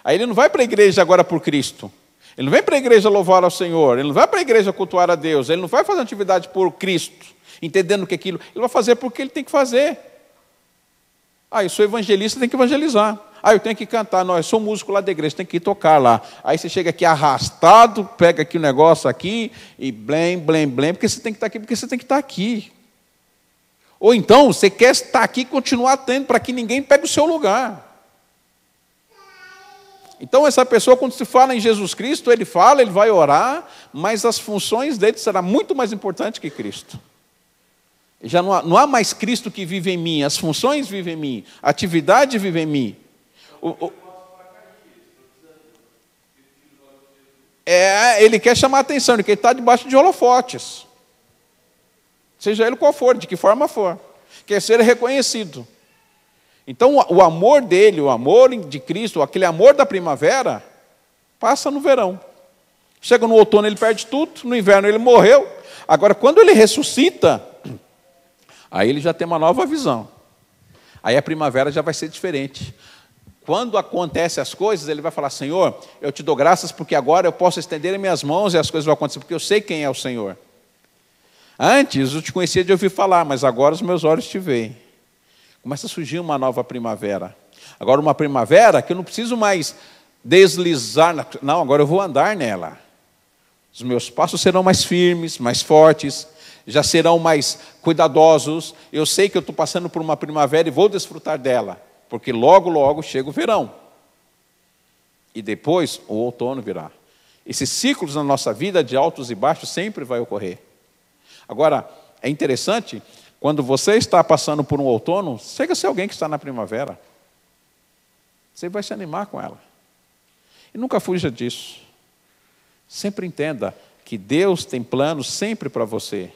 Aí ele não vai para a igreja agora por Cristo. Ele não vem para a igreja louvar ao Senhor, ele não vai para a igreja cultuar a Deus, ele não vai fazer atividade por Cristo, entendendo que aquilo, ele vai fazer porque ele tem que fazer. Eu sou evangelista, tem que evangelizar. Eu tenho que cantar, não, eu sou músico lá da igreja, tem que ir tocar lá. Aí você chega aqui arrastado, pega aqui o negócio aqui, e blém, porque você tem que estar aqui, porque você tem que estar aqui. Ou então, você quer estar aqui e continuar tendo, para que ninguém pegue o seu lugar. Então, essa pessoa, quando se fala em Jesus Cristo, ele vai orar, mas as funções dele serão muito mais importantes que Cristo. Já não há mais Cristo que vive em mim, as funções vivem em mim, a atividade vive em mim. Ele quer chamar a atenção, ele quer estar debaixo de holofotes. Seja ele qual for, de que forma for. Quer ser reconhecido. Então, o amor dele, o amor de Cristo, aquele amor da primavera, passa no verão. Chega no outono, ele perde tudo, no inverno ele morreu. Agora, quando ele ressuscita, aí ele já tem uma nova visão. Aí a primavera já vai ser diferente. Quando acontecem as coisas, ele vai falar, Senhor, eu te dou graças porque agora eu posso estender as minhas mãos e as coisas vão acontecer, porque eu sei quem é o Senhor. Antes eu te conhecia de ouvir falar, mas agora os meus olhos te veem. Começa a surgir uma nova primavera. Agora uma primavera que eu não preciso mais deslizar. Não, agora eu vou andar nela. Os meus passos serão mais firmes, mais fortes, já serão mais cuidadosos. Eu sei que eu estou passando por uma primavera e vou desfrutar dela. Porque logo, logo chega o verão. E depois o outono virá. Esses ciclos na nossa vida de altos e baixos sempre vai ocorrer. Agora, é interessante... Quando você está passando por um outono, chega a ser alguém que está na primavera. Você vai se animar com ela. E nunca fuja disso. Sempre entenda que Deus tem planos sempre para você.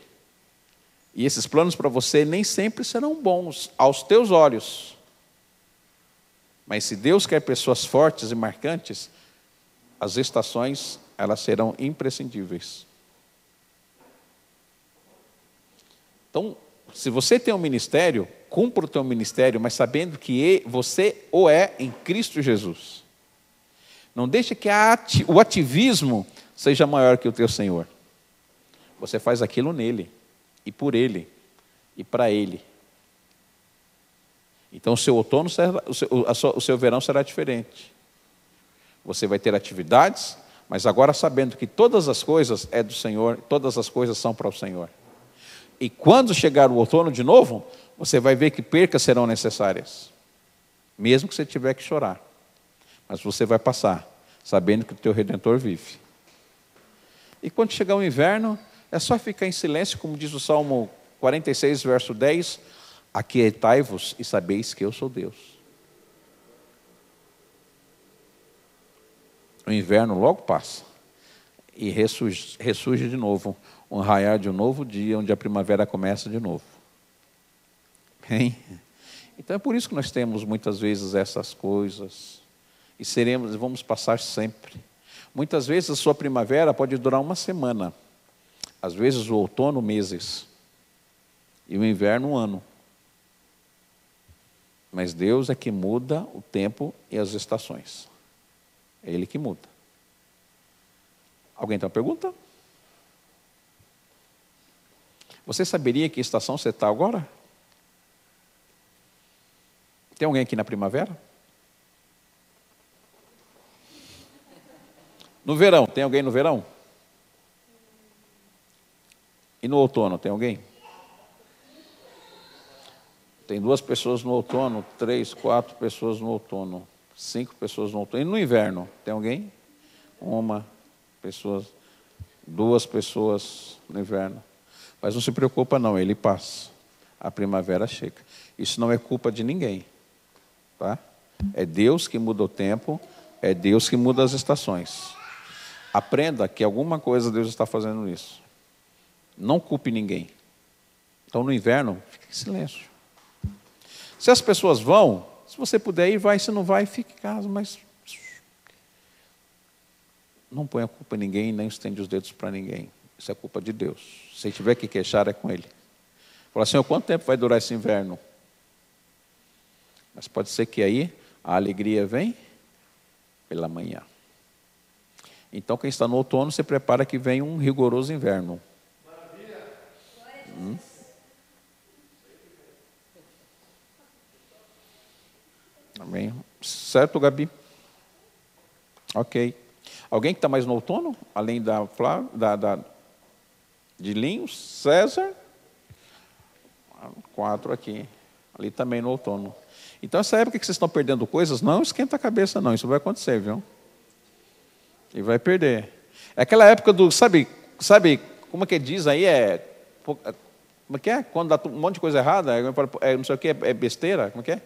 E esses planos para você nem sempre serão bons aos teus olhos. Mas se Deus quer pessoas fortes e marcantes, as estações, elas serão imprescindíveis. Então, se você tem um ministério, cumpra o teu ministério, mas sabendo que você o é em Cristo Jesus. Não deixe que o ativismo seja maior que o teu Senhor. Você faz aquilo nele, e por ele, e para ele. Então, o seu outono, o seu verão será diferente. Você vai ter atividades, mas agora sabendo que todas as coisas é do Senhor, todas as coisas são para o Senhor. E quando chegar o outono de novo, você vai ver que percas serão necessárias. Mesmo que você tiver que chorar. Mas você vai passar, sabendo que o teu Redentor vive. E quando chegar o inverno, é só ficar em silêncio, como diz o Salmo 46, verso 10. Aquietai-vos e sabeis que eu sou Deus. O inverno logo passa. E ressurge de novo. Um raiar de um novo dia, onde a primavera começa de novo. Hein? Então é por isso que nós temos muitas vezes essas coisas. E vamos passar sempre. Muitas vezes a sua primavera pode durar uma semana. Às vezes o outono, meses. E o inverno, um ano. Mas Deus é que muda o tempo e as estações. É Ele que muda. Alguém tem uma pergunta? Você saberia que estação você está agora? Tem alguém aqui na primavera? No verão, tem alguém no verão? E no outono, tem alguém? Tem 2 pessoas no outono, 3, 4 pessoas no outono, 5 pessoas no outono. E no inverno, tem alguém? 1 pessoa, 2 pessoas no inverno. Mas não se preocupa não, ele passa. A primavera chega. Isso não é culpa de ninguém. Tá? É Deus que muda o tempo, é Deus que muda as estações. Aprenda que alguma coisa Deus está fazendo nisso. Não culpe ninguém. Então no inverno, fique em silêncio. Se as pessoas vão, se você puder ir, vai. Se não vai, fique em casa. Mas não põe a culpa em ninguém, nem estende os dedos para ninguém. Isso é culpa de Deus. Se tiver que queixar, é com Ele. Fala assim, quanto tempo vai durar esse inverno? Mas pode ser que aí a alegria vem pela manhã. Então quem está no outono, se prepara que vem um rigoroso inverno. Amém. Certo, Gabi? Ok. Alguém que está mais no outono? Além da Flávia, de Linhos, César? 4 aqui. Ali também no outono. Então, essa época que vocês estão perdendo coisas, não esquenta a cabeça, não. Isso vai acontecer, viu? E vai perder. É aquela época do, sabe como é que diz aí? Como é que é? Quando dá um monte de coisa errada, não sei o que, é besteira, como é que é?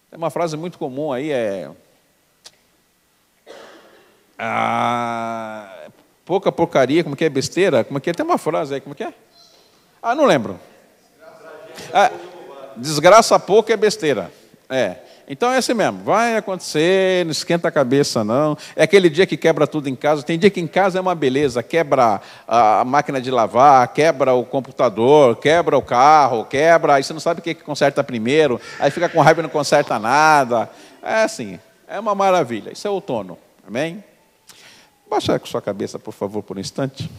Tem uma frase muito comum aí, pouca porcaria, como é que é? Besteira, como é que é? Tem uma frase aí, como é que é? Não lembro. Desgraça pouco é besteira. Então é assim mesmo, vai acontecer, não esquenta a cabeça não. É aquele dia que quebra tudo em casa. Tem dia que em casa é uma beleza, quebra a máquina de lavar, quebra o computador, quebra o carro, aí você não sabe o que conserta primeiro, aí fica com raiva e não conserta nada. É assim, é uma maravilha. Isso é outono, amém? Baixa com sua cabeça, por favor, por um instante.